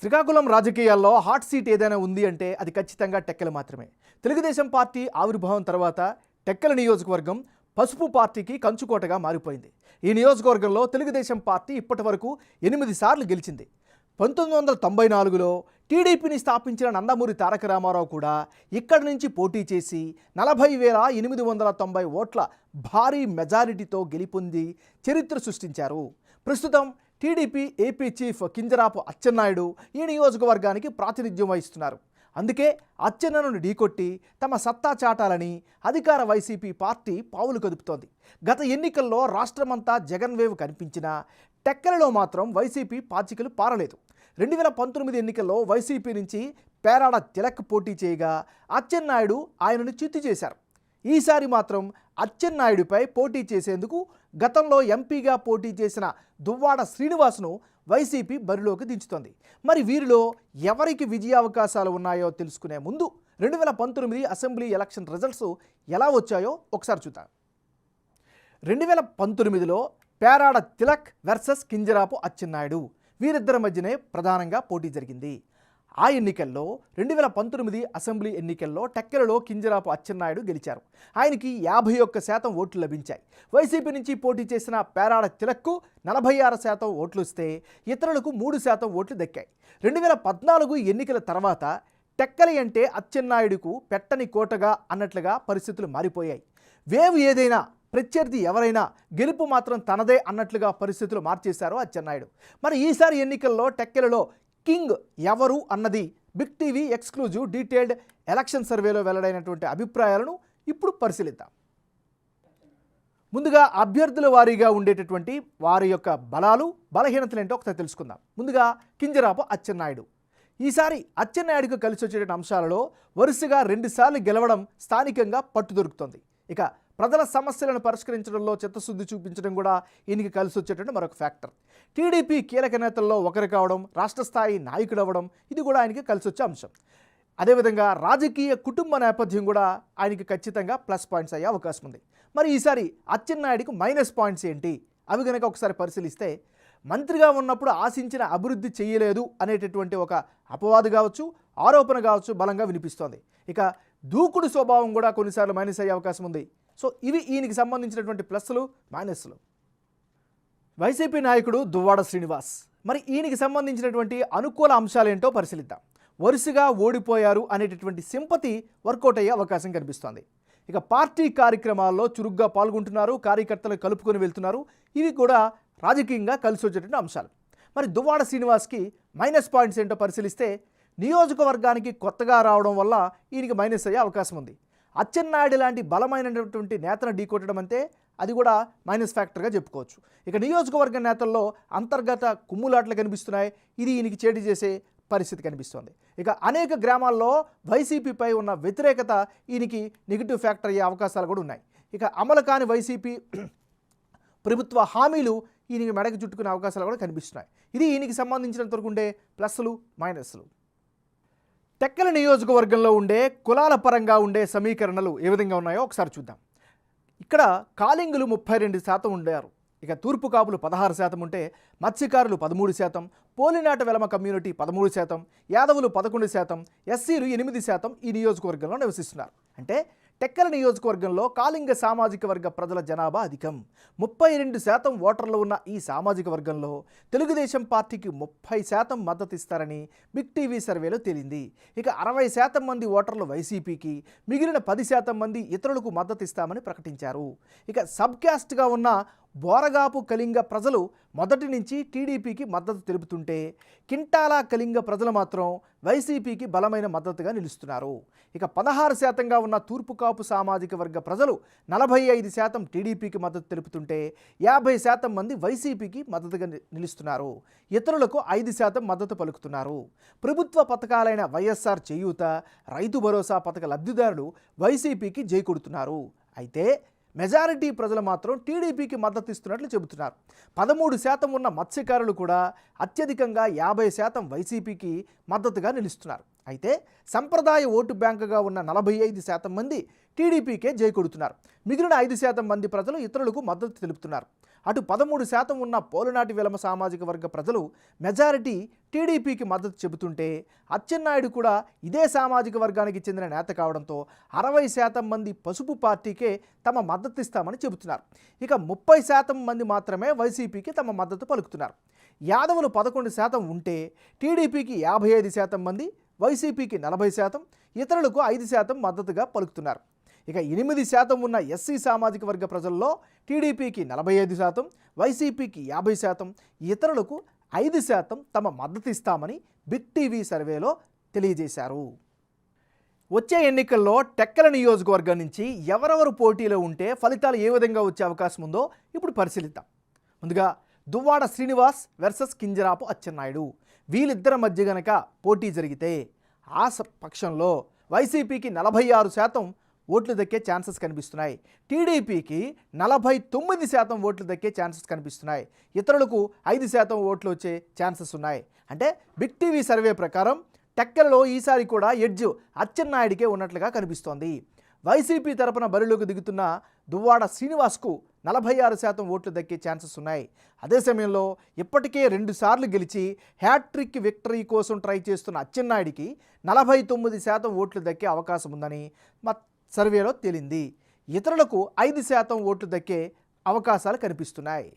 శ్రీకాకుళం రాజకీయాల్లో hot seat ఏదైనా ఉంది అంటే అది ఖచ్చితంగా టెక్కలు మాత్రమే. తెలుగుదేశం పార్టీ ఆవిర్భావం తర్వాత టెక్కల నియోజకవర్గం పసుపు పార్టీకి కంచుకోటగా మారిపోయింది. ఈ నియోజకవర్గంలో తెలుగుదేశం పార్టీ ఇప్పటివరకు 8 సార్లు గెలిచింది. 1994లో టీడీపీని స్థాపించిన నందమూరి తారక రామారావు కూడా ఇక్కడి నుంచి పోటీ చేసి 40,890 ఓట్ల భారీ మెజారిటీతో గెలుపొంది చరిత్ర సృష్టించారు. ప్రస్తుతం TDP AP chief Kinjarapu Atchannaidu ఈ నియోజకవర్గానికి ప్రాతినిధ్యం వహిస్తున్నారు. అందుకే అచ్చెన్నను ఢీకొట్టి తమ సత్తా చాటాలని అధికార వైసీపీ పార్టీ పావులు కదుపుతోంది. గత ఎన్నికల్లో రాష్ట్రమంతా జగన్ వేవ్ కనిపించినా టెక్కలలో మాత్రం వైసీపీ పాచికలు పారలేదు. 2019 ఎన్నికల్లో వైసీపీ నుంచి పేరాడ తిలక్ పోటీ చేయగా అచ్చెన్నాయుడు ఆయనను చిత్తు చేశారు. ఈసారి మాత్రం అచ్చెన్నాయుడిపై పోటీ చేసేందుకు గతంలో ఎంపీగా పోటీ చేసిన దువ్వాడ శ్రీనివాస్ను వైసీపీ బరిలోకి దించుతోంది. మరి వీరిలో ఎవరికి విజయావకాశాలు ఉన్నాయో తెలుసుకునే ముందు 2019 అసెంబ్లీ ఎలక్షన్ రిజల్ట్స్ ఎలా వచ్చాయో ఒకసారి చూద్దాం. 2019లో పేరాడ తిలక్ వర్సెస్ కింజరాపు అచ్చెన్నాయుడు వీరిద్దరి మధ్యనే ప్రధానంగా పోటీ జరిగింది. ఆ ఎన్నికల్లో 2019 అసెంబ్లీ ఎన్నికల్లో టెక్కలలో కింజరాపు అచ్చెన్నాయుడు గెలిచారు. ఆయనకి 51% ఓట్లు లభించాయి. వైసీపీ నుంచి పోటీ చేసిన పేరాడ తిలక్కు 46% ఓట్లు వస్తే ఇతరులకు 3% ఓట్లు దక్కాయి. 2014 ఎన్నికల తర్వాత టెక్కలి అంటే అచ్చెన్నాయుడుకు పెట్టని కోటగా అన్నట్లుగా పరిస్థితులు మారిపోయాయి. వేవ్ ఏదైనా ప్రత్యర్థి ఎవరైనా గెలుపు మాత్రం తనదే అన్నట్లుగా పరిస్థితులు మార్చేశారు అచ్చెన్నాయుడు. మరి ఈసారి ఎన్నికల్లో టెక్కలలో కింగ్ ఎవరు అన్నది big TV exclusive detailed election సర్వేలో వెల్లడైనటువంటి అభిప్రాయాలను ఇప్పుడు పరిశీలిద్దాం. ముందుగా అభ్యర్థుల వారీగా ఉండేటటువంటి వారి యొక్క బలాలు బలహీనతలు ఏంటో ఒకసారి తెలుసుకుందాం. ముందుగా కింజరాపు అచ్చెన్నాయుడు. ఈసారి అచ్చెన్నాయుడుకు కలిసి వచ్చేటువంటి అంశాలలో వరుసగా 2 సార్లు గెలవడం స్థానికంగా పట్టు దొరుకుతుంది. ఇక ప్రజల సమస్యలను పరిష్కరించడంలో చిత్తశుద్ధి చూపించడం కూడా ఈయనకి కలిసి వచ్చేటువంటి మరొక ఫ్యాక్టర్. టీడీపీ కీలక నేతల్లో ఒకరు కావడం, రాష్ట్ర స్థాయి నాయకుడు అవ్వడం ఇది కూడా ఆయనకి కలిసి వచ్చే అంశం. అదేవిధంగా రాజకీయ కుటుంబ నేపథ్యం కూడా ఆయనకి ఖచ్చితంగా ప్లస్ పాయింట్స్ అయ్యే అవకాశం ఉంది. మరి ఈసారి అచ్చెన్నాయుడికి మైనస్ పాయింట్స్ ఏంటి అవి కనుక ఒకసారి పరిశీలిస్తే, మంత్రిగా ఉన్నప్పుడు ఆశించిన అభివృద్ధి చేయలేదు అనేటటువంటి ఒక అపవాదు కావచ్చు, ఆరోపణ కావచ్చు బలంగా వినిపిస్తోంది. ఇక దూకుడు స్వభావం కూడా కొన్నిసార్లు మైనస్ అయ్యే అవకాశం ఉంది. సో ఇవి ఈయనకి సంబంధించినటువంటి ప్లస్లు మైనస్లు. వైసీపీ నాయకుడు దువ్వాడ శ్రీనివాస్. మరి ఈయనకి సంబంధించినటువంటి అనుకూల అంశాలు ఏంటో పరిశీలిద్దాం. వరుసగా ఓడిపోయారు అనేటటువంటి సింపతి వర్కౌట్ అయ్యే అవకాశం కనిపిస్తోంది. ఇక పార్టీ కార్యక్రమాల్లో చురుగ్గా పాల్గొంటున్నారు, కార్యకర్తలు కలుపుకొని వెళ్తున్నారు. ఇవి కూడా రాజకీయంగా కలిసి వచ్చేటువంటి అంశాలు. మరి దువ్వాడ శ్రీనివాస్కి మైనస్ పాయింట్స్ ఏంటో పరిశీలిస్తే, నియోజకవర్గానికి కొత్తగా రావడం వల్ల ఈయనకి మైనస్ అయ్యే అవకాశం ఉంది. అచ్చెన్నాయుడు లాంటి బలమైనటువంటి నేతను ఢీకొట్టడం అంటే అది కూడా మైనస్ ఫ్యాక్టర్గా చెప్పుకోవచ్చు. ఇక నియోజకవర్గ నేతల్లో అంతర్గత కుమ్ములాట్లు కనిపిస్తున్నాయి. ఇది ఈయనకి చేటు చేసే పరిస్థితి కనిపిస్తోంది. ఇక అనేక గ్రామాల్లో వైసీపీపై ఉన్న వ్యతిరేకత ఈయనకి నెగిటివ్ ఫ్యాక్టర్ అయ్యే అవకాశాలు కూడా ఉన్నాయి. ఇక అమలు కాని వైసీపీ ప్రభుత్వ హామీలు ఈయనకి మెడకు చుట్టుకునే అవకాశాలు కూడా కనిపిస్తున్నాయి. ఇది ఈయనకి సంబంధించినంత వరకు ఉండే ప్లస్లు మైనస్లు. టెక్కల నియోజకవర్గంలో ఉండే కులాల పరంగా ఉండే సమీకరణలు ఏ విధంగా ఉన్నాయో ఒకసారి చూద్దాం. ఇక్కడ కాలింగులు 32% ఉండారు. ఇక తూర్పు కాపులు 16% ఉంటే మత్స్యకారులు 13%, పోలినాట వెలమ కమ్యూనిటీ 13%, యాదవులు 11%, ఎస్సీలు 8% ఈ నియోజకవర్గంలో నివసిస్తున్నారు. అంటే టెక్కల నియోజకవర్గంలో కాలింగ సామాజిక వర్గ ప్రజల జనాభా అధికం. 32% ఓటర్లు ఉన్న ఈ సామాజిక వర్గంలో తెలుగుదేశం పార్టీకి 30% మద్దతు ఇస్తారని బిగ్ టీవీ సర్వేలో తేలింది. ఇక 60% మంది ఓటర్లు వైసీపీకి, మిగిలిన 10% మంది ఇతరులకు మద్దతు ఇస్తామని ప్రకటించారు. ఇక సబ్ క్యాస్ట్గా ఉన్న బోరగాపు కళింగ ప్రజలు మొదటి నుంచి టీడీపీకి మద్దతు తెలుపుతుంటే, కింటాల కళింగ ప్రజలు మాత్రం వైసీపీకి బలమైన మద్దతుగా నిలుస్తున్నారు. ఇక 16%గా ఉన్న తూర్పు కాపు సామాజిక వర్గ ప్రజలు 45% టీడీపీకి మద్దతు తెలుపుతుంటే 50% మంది వైసీపీకి మద్దతుగా నిలుస్తున్నారు. ఇతరులకు 5% మద్దతు పలుకుతున్నారు. ప్రభుత్వ పథకాలైన వైఎస్ఆర్ చేయూత, రైతు భరోసా పథక లబ్ధిదారులు వైసీపీకి జై కొడుతున్నారు. అయితే మెజారిటీ ప్రజలు మాత్రం టీడీపీకి మద్దతు ఇస్తున్నట్లు చెబుతున్నారు. 13% ఉన్న మత్స్యకారులు కూడా అత్యధికంగా 50% వైసీపీకి మద్దతుగా నిలుస్తున్నారు. అయితే సంప్రదాయ ఓటు బ్యాంకుగా ఉన్న 45% మంది టీడీపీకే జై కొడుతున్నారు. మిగిలిన 5% మంది ప్రజలు ఇతరులకు మద్దతు తెలుపుతున్నారు. అటు 13% ఉన్న పోలునాటి విలమ సామాజిక వర్గ ప్రజలు మెజారిటీ టీడీపీకి మద్దతు చెబుతుంటే అచ్చెన్నాయుడు కూడా ఇదే సామాజిక వర్గానికి చెందిన నేత కావడంతో 60% మంది పసుపు పార్టీకే తమ మద్దతు ఇస్తామని చెబుతున్నారు. ఇక 30% మంది మాత్రమే వైసీపీకి తమ మద్దతు పలుకుతున్నారు. యాదవులు 11% ఉంటే టీడీపీకి 55% మంది, వైసీపీకి 40%, ఇతరులకు 5% మద్దతుగా పలుకుతున్నారు. ఇక 8% ఉన్న ఎస్సీ సామాజిక వర్గ ప్రజల్లో టీడీపీకి 45%, వైసీపీకి 50%, ఇతరులకు 5% తమ మద్దతు ఇస్తామని బిగ్ టీవీ సర్వేలో తెలియజేశారు. వచ్చే ఎన్నికల్లో టెక్కల నియోజకవర్గం నుంచి ఎవరెవరు పోటీలో ఉంటే ఫలితాలు ఏ విధంగా వచ్చే అవకాశం ఉందో ఇప్పుడు పరిశీలిద్దాం. ముందుగా దువ్వాడ శ్రీనివాస్ వర్సెస్ కింజరాపు అచ్చెన్నాయుడు. వీళ్ళిద్దరి మధ్య గనక పోటీ జరిగితే ఆ పక్షంలో వైసీపీకి 46% ఓట్లు దక్కే ఛాన్సెస్ కనిపిస్తున్నాయి. టీడీపీకి 49% ఓట్లు దక్కే ఛాన్సెస్ కనిపిస్తున్నాయి. ఇతరులకు 5% ఓట్లు వచ్చే ఛాన్సెస్ ఉన్నాయి. అంటే బిగ్ టీవీ సర్వే ప్రకారం టెక్కలలో ఈసారి కూడా ఎడ్జ్ అచ్చెన్నాయుడికే ఉన్నట్లుగా కనిపిస్తోంది. వైసీపీ తరపున బరిలోకి దిగుతున్న దువ్వాడ శ్రీనివాస్కు 46% ఓట్లు దక్కే ఛాన్సెస్ ఉన్నాయి. అదే సమయంలో ఇప్పటికే 2 సార్లు గెలిచి హ్యాట్రిక్ విక్టరీ కోసం ట్రై చేస్తున్న అచ్చెన్నాయుడికి 49% ఓట్లు దక్కే అవకాశం ఉందని మా సర్వేలో తేలింది. ఇతరులకు 5% ఓట్లు దక్కే అవకాశాలు కనిపిస్తున్నాయి.